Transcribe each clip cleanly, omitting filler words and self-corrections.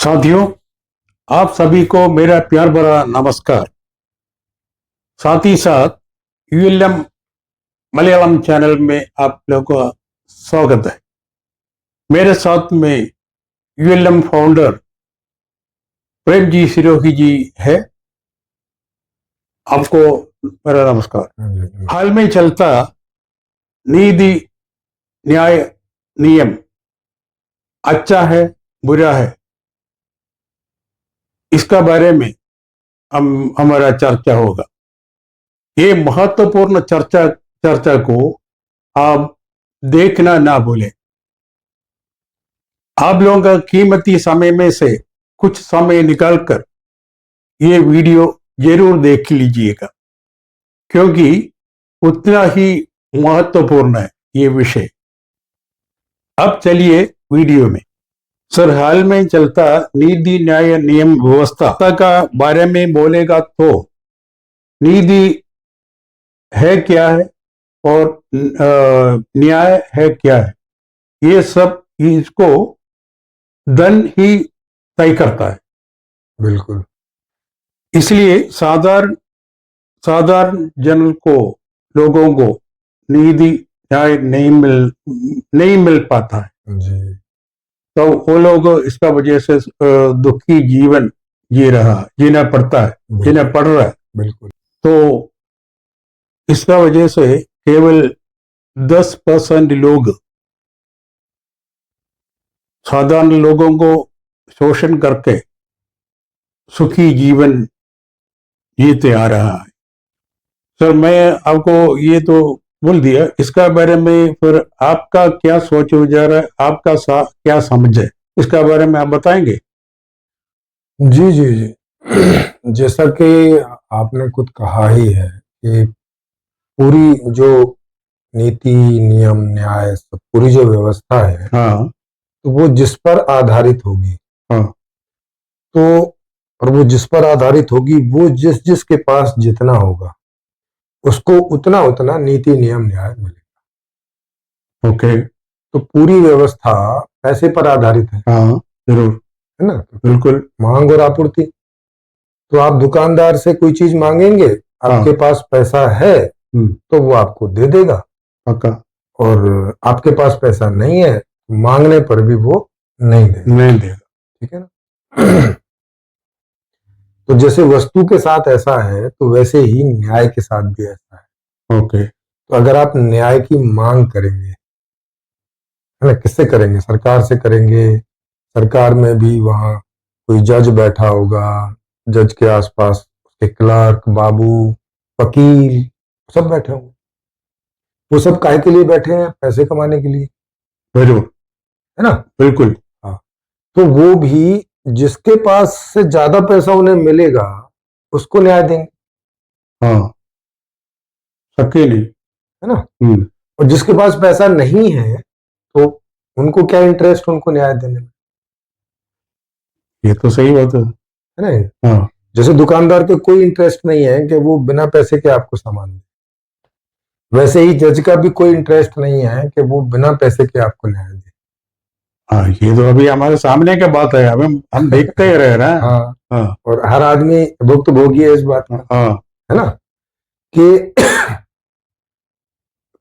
साथियों, आप सभी को मेरा प्यार भरा नमस्कार। साथ ही साथ यूएलएम मलयालम चैनल में आप लोगों का स्वागत है। मेरे साथ में यूएलएम फाउंडर प्रेम जी सिरोही जी है। आपको मेरा नमस्कार। हाल में चलता नीति न्याय नियम अच्छा है बुरा है, इसका बारे में हमारा चर्चा होगा। ये महत्वपूर्ण चर्चा को आप देखना ना भूलें। आप लोगों का कीमती समय में से कुछ समय निकालकर ये वीडियो जरूर देख लीजिएगा, क्योंकि उतना ही महत्वपूर्ण है ये विषय। अब चलिए वीडियो में। सर, हाल में चलता नीति न्याय नियम व्यवस्था का बारे में बोलेगा तो नीति है क्या है और न्याय है क्या है, ये सब इसको धन ही तय करता है। बिल्कुल। इसलिए साधारण जन को, लोगों को नीति न्याय नहीं मिल पाता है जी। तो वो लोग इसका वजह से दुखी जीवन जीना पड़ रहा है। बिल्कुल। तो इसका वजह से केवल 10% लोग साधारण लोगों को शोषण करके सुखी जीवन जीते आ रहा है। सर, मैं आपको ये तो बोल दिया, इसका बारे में फिर आपका क्या सोच विचार है, आपका क्या समझ है, इसका बारे में आप बताएंगे? जी जी जी जैसा कि आपने खुद कहा ही है कि पूरी जो नीति नियम न्याय सब पूरी जो व्यवस्था है, हाँ, तो वो जिस पर आधारित होगी, हाँ, तो और वो जिस पर आधारित होगी वो जिसके पास जितना होगा उसको उतना उतना नीति नियम न्याय मिलेगा। ओके। तो पूरी व्यवस्था पैसे पर आधारित है। हाँ, जरूर, है ना? बिल्कुल। मांग और आपूर्ति। तो आप दुकानदार से कोई चीज मांगेंगे, आपके पास पैसा है तो वो आपको दे देगा, पक्का। और आपके पास पैसा नहीं है, मांगने पर भी वो नहीं देगा। ठीक है ना? तो जैसे वस्तु के साथ ऐसा है, तो वैसे ही न्याय के साथ भी ऐसा है। ओके। तो अगर आप न्याय की मांग करेंगे, है ना, किससे करेंगे? सरकार से करेंगे। सरकार में भी वहां कोई जज बैठा होगा, जज के आसपास उसके क्लर्क, बाबू, वकील सब बैठे होंगे। वो सब काहे के लिए बैठे हैं? पैसे कमाने के लिए। जरूर, है ना? बिल्कुल। हाँ। तो वो भी जिसके पास से ज्यादा पैसा उन्हें मिलेगा उसको न्याय देंगे। हाँ, सबके लिए। है ना? और जिसके पास पैसा नहीं है तो उनको क्या इंटरेस्ट उनको न्याय देने में? ये तो सही बात है ना? हाँ। जैसे दुकानदार को कोई इंटरेस्ट नहीं है कि वो बिना पैसे के आपको सामान दे, वैसे ही जज का भी कोई इंटरेस्ट नहीं है कि वो बिना पैसे के आपको न्याय दे। हाँ, ये तो अभी हमारे सामने का बात है, हम देखते ही रह रहे हैं। हाँ। हाँ। और हर आदमी भुक्तभोगी है इस बात का। हाँ। है ना? कि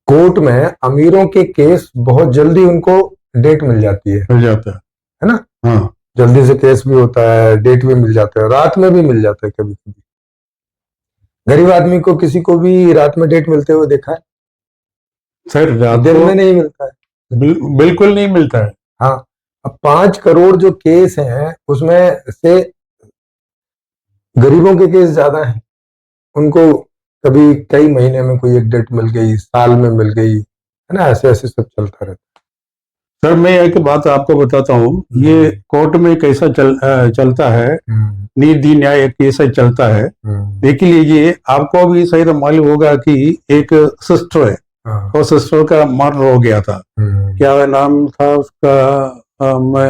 कोर्ट में अमीरों के केस बहुत जल्दी उनको डेट मिल जाती है। मिल जाता है ना? हाँ। जल्दी से केस भी होता है, डेट भी मिल जाता है, रात में भी मिल जाता है कभी कभी। गरीब आदमी को किसी को भी रात में डेट मिलते हुए देखा है? सर, दिन में नहीं मिलता है। बिल्कुल नहीं मिलता है। हाँ। अब 5 करोड़ जो केस हैं उसमें से गरीबों के केस ज्यादा हैं। उनको कभी कई महीने में कोई एक डेट मिल गई, साल में मिल गई, है ना? ऐसे ऐसे सब चलता रहता है। सर, मैं एक बात आपको बताता हूँ, ये कोर्ट में कैसा चलता है, नीति न्याय कैसा चलता है, देख लीजिए। आपको भी शायद मालूम होगा कि एक सिस्टर है, और सिस्टर का मर्डर हो गया था। क्या नाम था उसका?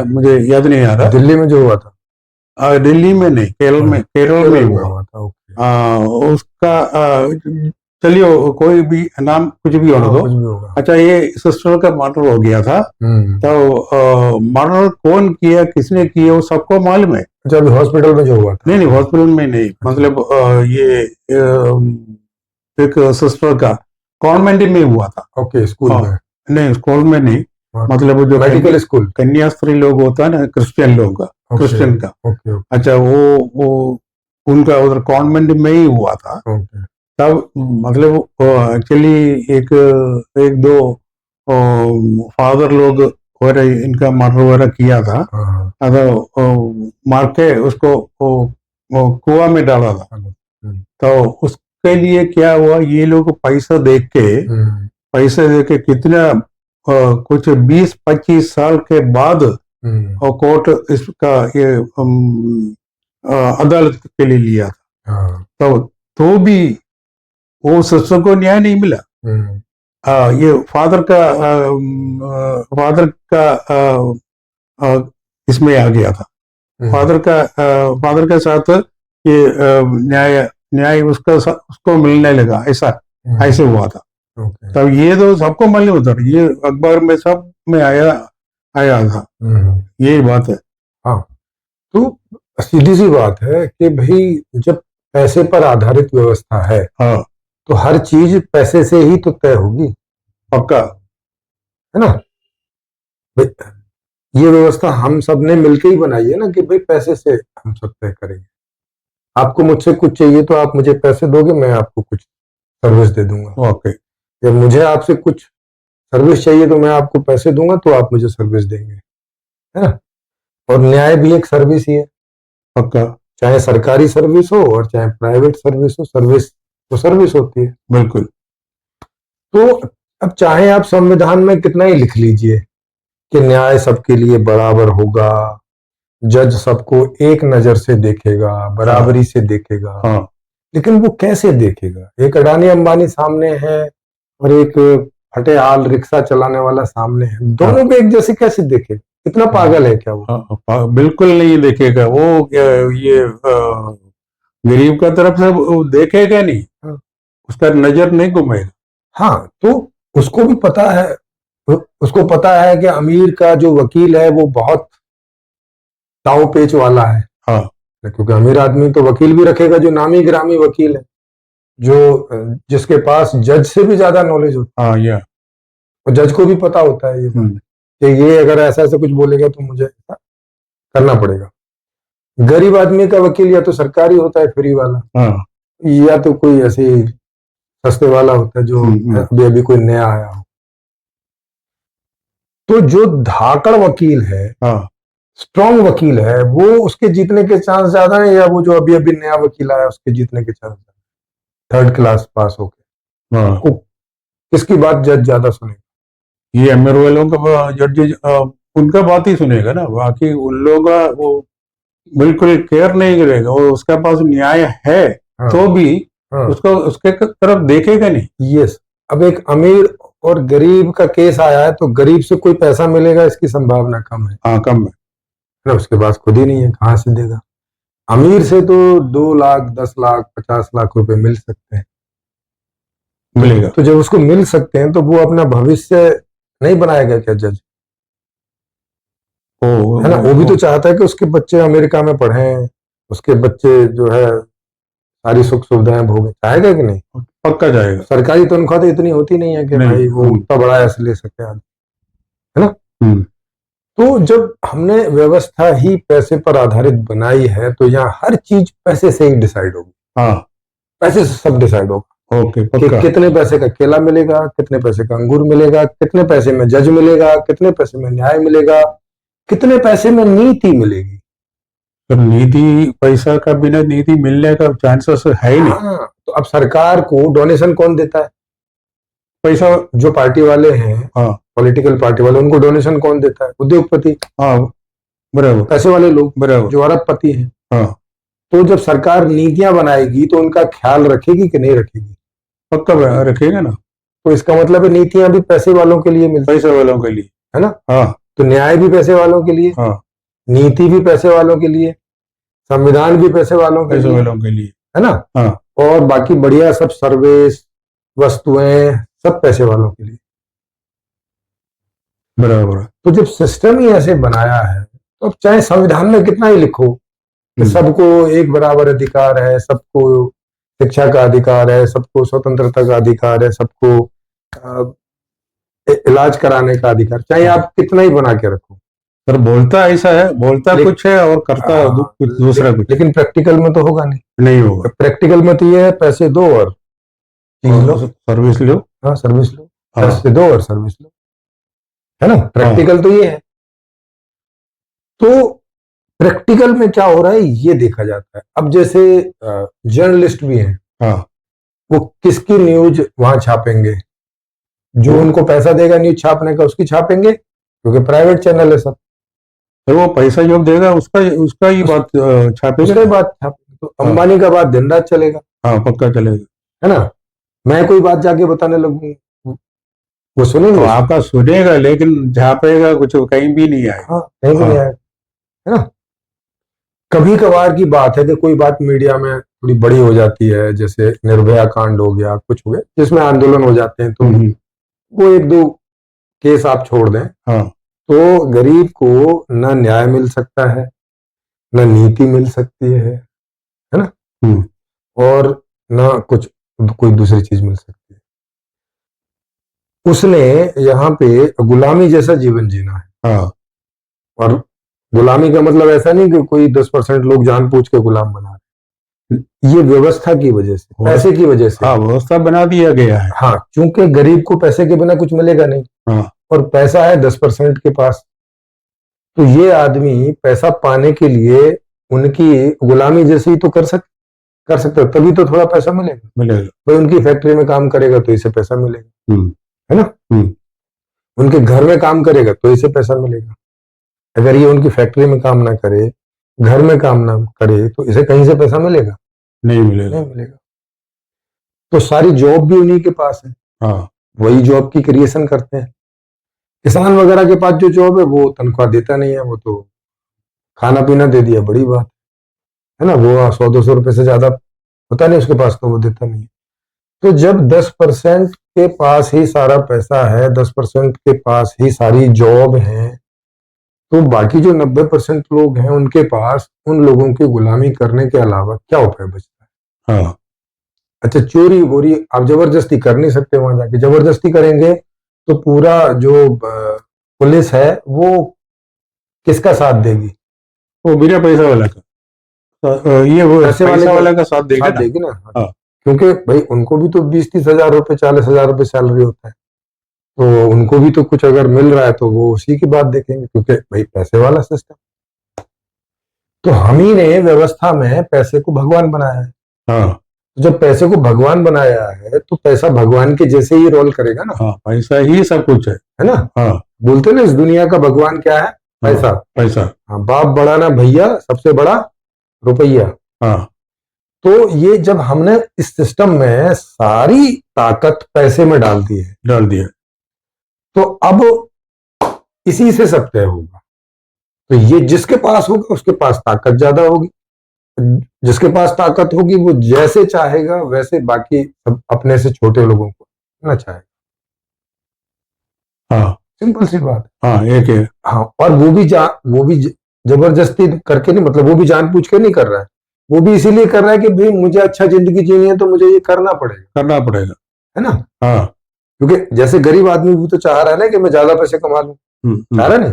मुझे याद नहीं आ रहा। दिल्ली में जो हुआ था? दिल्ली में नहीं, केरल में हुआ था। उसका चलिए कोई भी नाम कुछ भी होने दो। कुछ भी होगा। अच्छा, ये सिस्टर का मर्डर हो गया था, तो मर्डर कौन किया, किसने किया, वो सबको मालूम है। अच्छा, अभी हॉस्पिटल में जो हुआ था? नहीं, हॉस्पिटल में नहीं, मतलब ये एक सिस्टर का कॉन्वेंट में हुआ था। ओके, स्कूल हाँ, में? नहीं स्कूल में नहीं, हाँ, मतलब जो मेडिकल स्कूल? कन्यास्त्री लोग होता है ना, क्रिश्चियन लोग का, क्रिश्चियन का। ओके ओके अच्छा, वो उनका उधर कॉन्वेंट में ही हुआ था। ओके। तब मतलब एक्चुअली एक एक दो फादर लोग वगैरह इनका मर्डर वगैरह किया था। हाँ, तो मार के उसको कुआं में डाला था। तो उसके लिए क्या हुआ, ये लोग पैसा देख के, पैसे दे के कितना कुछ 20-25 साल के बाद और कोर्ट इसका ये अदालत के लिए लिया था। हाँ, तो भी वो सिस्टर को न्याय नहीं मिला। ये फादर का इसमें आ गया था। फादर के साथ ये न्याय न्याय उसको मिलने लगा, ऐसे हुआ था। ओके। तब ये तो सबको मालूम था, ये अखबार में सब में आया था। यही बात है। हाँ, तो सीधी सी बात है कि भाई जब पैसे पर आधारित व्यवस्था है, हाँ, तो हर चीज पैसे से ही तो तय होगी, पक्का है ना भाई? ये व्यवस्था हम सब ने मिलकर ही बनाई है ना, कि भाई पैसे से हम सब तय करेंगे। आपको मुझसे कुछ चाहिए तो आप मुझे पैसे दोगे, मैं आपको कुछ सर्विस दे दूंगा। ओके। जब मुझे आपसे कुछ सर्विस चाहिए तो मैं आपको पैसे दूंगा, तो आप मुझे सर्विस देंगे, है ना? और न्याय भी एक सर्विस ही है, पक्का, चाहे सरकारी सर्विस हो और चाहे प्राइवेट सर्विस हो, सर्विस तो सर्विस होती है। बिल्कुल। तो अब चाहे आप संविधान में कितना ही लिख लीजिए कि न्याय सबके लिए बराबर होगा, जज सबको एक नजर से देखेगा, बराबरी से देखेगा, हाँ, लेकिन वो कैसे देखेगा? एक अडानी अंबानी सामने है और एक फटे हाल रिक्शा चलाने वाला सामने है, दोनों को एक जैसे कैसे देखेगा? इतना पागल है क्या वो? बिल्कुल नहीं देखेगा वो। ये गरीब का तरफ से वो देखेगा नहीं, उसका नजर नहीं घुमाएगा। हाँ, तो उसको भी पता है, उसको पता है कि अमीर का जो वकील है वो बहुत दाव पेच वाला है। हाँ, क्योंकि अमीर आदमी तो वकील भी रखेगा जो नामी गिरामी वकील है, जो जिसके पास जज से भी ज्यादा नॉलेज होता हाँ, या है, और जज को भी पता होता है ये बात कि ये अगर ऐसा ऐसा कुछ बोलेगा तो मुझे ऐसा करना पड़ेगा। गरीब आदमी का वकील या तो सरकारी होता है, फ्री वाला, हाँ, या तो कोई ऐसे ही सस्ते वाला होता है जो अभी अभी कोई नया आया हो। तो जो धाकड़ वकील है, हाँ, स्ट्रॉन्ग वकील है, वो उसके जीतने के चांस ज्यादा है, या वो जो अभी अभी नया वकील आया उसके जीतने के चांस ज्यादा? थर्ड क्लास पास होके हाँ। वो किसकी बात जज ज्यादा सुनेगा? ये अमीर वालों का जज उनका बात ही सुनेगा ना, बाकी उन लोगों का वो बिल्कुल केयर नहीं करेगा। वो उसके पास न्याय है हाँ, तो भी हाँ, उसको उसके तरफ देखेगा नहीं। यस। अब एक अमीर और गरीब का केस आया है, तो गरीब से कोई पैसा मिलेगा इसकी संभावना कम है हाँ, कम है। ना, उसके पास खुद ही नहीं है, कहां से देगा? अमीर से तो 2 लाख 10 लाख 50 लाख रुपए मिल सकते हैं, मिलेगा। तो जब उसको मिल सकते हैं तो वो अपना भविष्य नहीं बनाएगा क्या जज? है ना? वो भी तो चाहता है कि उसके बच्चे अमेरिका में पढ़ें, उसके बच्चे जो है सारी सुख सुविधाएं भोगें, चाहेगा कि नहीं? पक्का जाएगा। सरकारी तनख्वाह तो इतनी होती नहीं है कि भाई वो उतना बड़ा ऐसे ले सके आदमी, है ना? तो जब हमने व्यवस्था ही पैसे पर आधारित बनाई है, तो यहाँ हर चीज पैसे से ही डिसाइड होगी। हाँ, पैसे से सब डिसाइड होगा। ओके, कि पक्का। कितने पैसे का केला मिलेगा, कितने पैसे का अंगूर मिलेगा, कितने पैसे में जज मिलेगा, कितने पैसे में न्याय मिलेगा, कितने पैसे में नीति मिलेगी। तो नीति, पैसा का बिना नीति मिलने का चांसेस है ही नहीं। हाँ, तो अब सरकार को डोनेशन कौन देता है? पैसा। जो पार्टी वाले हैं, हाँ, पॉलिटिकल पार्टी वाले, उनको डोनेशन कौन देता है? उद्योगपति, हाँ, बराबर, पैसे वाले लोग, बराबर। जो अरबपति हैं। हाँ, तो जब सरकार नीतियां बनाएगी तो उनका ख्याल रखेगी कि नहीं रखेगी? पक्का रखेगा ना। तो इसका मतलब है नीतियां भी पैसे वालों के लिए मिलती पैसे वालों के लिए, है ना? हाँ, तो न्याय भी पैसे वालों के लिए, हाँ, नीति भी पैसे वालों के लिए, संविधान भी पैसे वालों के पैसे लिए, वालों के लिए, है ना? हाँ, और बाकी बढ़िया सब सर्विस, वस्तुएं सब पैसे वालों के लिए। बराबर। तो जब सिस्टम ही ऐसे बनाया है तो अब चाहे संविधान में कितना ही लिखो कि सबको एक बराबर अधिकार है, सबको शिक्षा का अधिकार है, सबको स्वतंत्रता का अधिकार है, सबको इलाज कराने का अधिकार, चाहे आप कितना ही बना के रखो। पर बोलता ऐसा है, बोलता कुछ है और करता कुछ दूसरा कुछ। लेकिन प्रैक्टिकल में तो होगा नहीं होगा। प्रैक्टिकल में तो ये है पैसे दो और चीज लो, सर्विस लो। हाँ सर्विस लो, पैसे दो और सर्विस लो, है ना। प्रैक्टिकल तो ये है। तो प्रैक्टिकल में क्या हो रहा है ये देखा जाता है। अब जैसे जर्नलिस्ट भी हैं, वो किसकी न्यूज वहां छापेंगे? जो उनको पैसा देगा न्यूज छापने का उसकी छापेंगे, क्योंकि प्राइवेट चैनल है सब। तो वो पैसा जो देगा उसका ही बात छापेगा, उसका ही बात छापेगा। तो अंबानी का बात दिन रात चलेगा। हाँ पक्का चलेगा, है ना। मैं कोई बात जाके बताने लगूंगा, वो सुनेंगे, तो आपका सुनेगा, लेकिन छापेगा कुछ कहीं भी नहीं आएगा। हाँ कहीं भी नहीं आएगा, है ना। कभी कभार की बात है कि कोई बात मीडिया में थोड़ी बड़ी हो जाती है, जैसे निर्भया कांड हो गया, कुछ हो गया जिसमें आंदोलन हो जाते हैं, तो वो एक दो केस आप छोड़ दें, तो गरीब को ना न्याय मिल सकता है, ना नीति मिल सकती है ना, और ना कुछ कोई दूसरी चीज मिल सकती है। उसने यहाँ पे गुलामी जैसा जीवन जीना है। और गुलामी का मतलब ऐसा नहीं कि कोई 10% लोग जानबूझ के गुलाम बना रहे, ये व्यवस्था की वजह से, पैसे की वजह से, व्यवस्था बना दिया गया है। हाँ, क्योंकि गरीब को पैसे के बिना कुछ मिलेगा नहीं, और पैसा है 10% के पास, तो ये आदमी पैसा पाने के लिए उनकी गुलामी जैसी ही तो कर सकते हो, तभी तो थोड़ा पैसा मिलेगा। भाई उनकी फैक्ट्री में काम करेगा तो इसे पैसा मिलेगा, है ना। उनके घर में काम करेगा तो इसे पैसा मिलेगा। अगर ये उनकी फैक्ट्री में काम ना करे, घर में काम ना करे, तो इसे कहीं से पैसा मिलेगा? नहीं मिलेगा। तो सारी जॉब भी उन्हीं के पास है, वही जॉब की क्रिएशन करते हैं। किसान वगैरह के पास जो जॉब है वो तनख्वाह देता नहीं है, वो तो खाना पीना दे दिया, बड़ी बात है ना। वो 100-200 रुपए से ज्यादा होता नहीं उसके पास, तो वो देता नहीं है। तो जब 10% के पास ही सारा पैसा है, 10% के पास ही सारी जॉब है, तो बाकी जो 90% लोग हैं उनके पास उन लोगों की गुलामी करने के अलावा क्या उपाय बचता है? अच्छा, चोरी वोरी आप जबरदस्ती कर नहीं सकते, वहां जाके जबरदस्ती करेंगे तो पूरा जो पुलिस है वो किसका साथ देगी? वो बिना पैसा वाला का, ये वो पैसा वाला का साथ देगी ना। क्योंकि भाई उनको भी तो 20-30 हजार रुपए, 40 हजार रुपए सैलरी होता है, तो उनको भी तो कुछ अगर मिल रहा है तो वो उसी की बात देखेंगे, क्योंकि भाई पैसे वाला सिस्टम। तो हम ही ने व्यवस्था में पैसे को भगवान बनाया है। जब पैसे को भगवान बनाया है तो पैसा भगवान के जैसे ही रोल करेगा ना। पैसा ही सब कुछ है ना। बोलते ना इस दुनिया का भगवान क्या है? पैसा। बाप बड़ा ना भैया, सबसे बड़ा रुपया। तो ये जब हमने इस सिस्टम में सारी ताकत पैसे में डाल दिया, तो अब इसी से सब तय होगा। तो ये जिसके पास होगा उसके पास ताकत ज्यादा होगी, जिसके पास ताकत होगी वो जैसे चाहेगा वैसे बाकी सब अपने से छोटे लोगों को ना चाहेगा। सिंपल सी बात है। एक है। और वो भी जबरदस्ती करके नहीं, मतलब वो भी जानबूझ के नहीं कर रहा है, वो भी इसीलिए कर रहा है कि भाई मुझे अच्छा जिंदगी जीनी है तो मुझे ये करना पड़ेगा, है ना। क्योंकि जैसे गरीब आदमी भी तो चाह रहा है ना कि मैं ज्यादा पैसे कमा लूं, चाह रहा नहीं।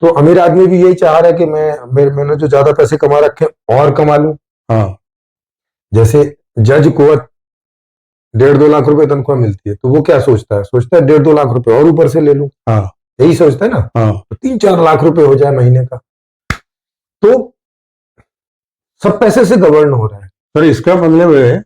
तो अमीर आदमी भी यही चाह रहा है कि मैंने जो ज्यादा पैसे कमा रखे और कमा लूं। जैसे जज को 1.5-2 लाख रुपए तनख्वाह मिलती है, तो वो क्या सोचता है? 1.5-2 लाख रुपए और ऊपर से ले लूं, यही सोचता है ना। तो 3-4 लाख रुपए हो जाए महीने का, तो सब पैसे से गवर्न हो रहा है। सर इसका मतलब है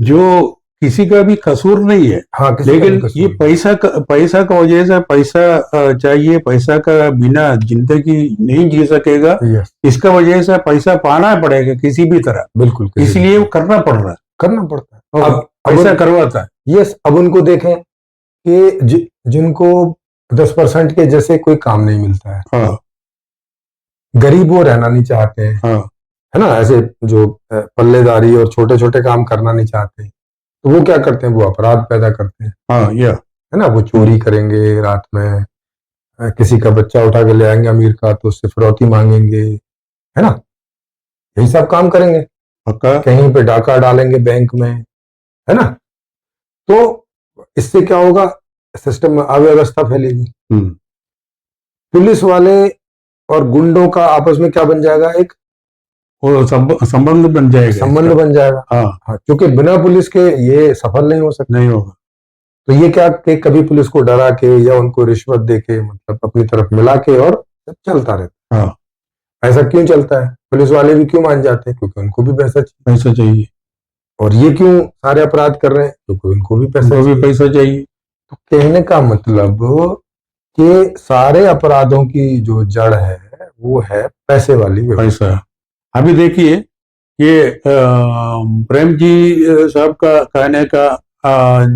जो किसी का भी कसूर नहीं है, लेकिन ये पैसा का वजह से, पैसा चाहिए, पैसा का बिना जिंदगी नहीं जी सकेगा, इसका वजह से पैसा पाना पड़ेगा किसी भी तरह। बिल्कुल, इसलिए वो करना पड़ता है, अब पैसा करवाता है। यस, अब उनको देखें कि जिनको 10% के जैसे कोई काम नहीं मिलता है, गरीब वो रहना नहीं चाहते हैं, है ना। ऐसे जो पल्लेदारी और छोटे छोटे काम करना नहीं चाहते, तो वो क्या करते हैं, वो अपराध पैदा करते हैं, हाँ, या है ना। वो चोरी करेंगे रात में, किसी का बच्चा उठा के ले आएंगे अमीर का, तो उससे फिरौती मांगेंगे, है ना। यही सब काम करेंगे। पक्का। कहीं पे डाका डालेंगे बैंक में, है ना। तो इससे क्या होगा, सिस्टम में अव्यवस्था फैलेगी। हम्म, पुलिस वाले और गुंडों का आपस में क्या बन जाएगा, एक वो संबंध बन जाएगा संबंध इसका। बन जाएगा। हाँ, हाँ, क्योंकि बिना पुलिस के ये सफल नहीं हो सकता। नहीं होगा। तो ये क्या कि कभी पुलिस को डरा के या उनको रिश्वत दे के, मतलब अपनी तरफ मिला के, और सब चलता रहता हाँ, है। ऐसा क्यों चलता है, पुलिस वाले भी क्यों मान जाते हैं, क्योंकि उनको भी पैसा चाहिए। पैसा चाहिए, और ये क्यों सारे अपराध कर रहे हैं, क्योंकि उनको भी पैसा उनको भी चाहिए। पैसा चाहिए। तो कहने का मतलब कि सारे अपराधों की जो जड़ है वो है पैसे वाली व्यवस्था। पैसा। अभी देखिए, ये प्रेम जी साहब का कहने का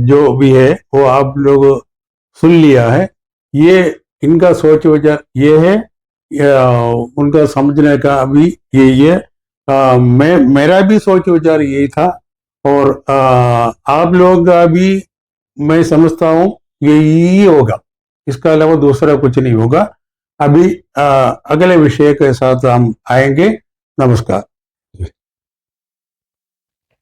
जो भी है वो आप लोग सुन लिया है। ये इनका सोच विचार ये है, उनका समझने का अभी ये है। मेरा भी सोच विचार यही था। और आप लोग का भी मैं समझता हूँ यही होगा, इसका अलावा दूसरा कुछ नहीं होगा। अभी अगले विषय के साथ हम आएंगे। नमस्कार।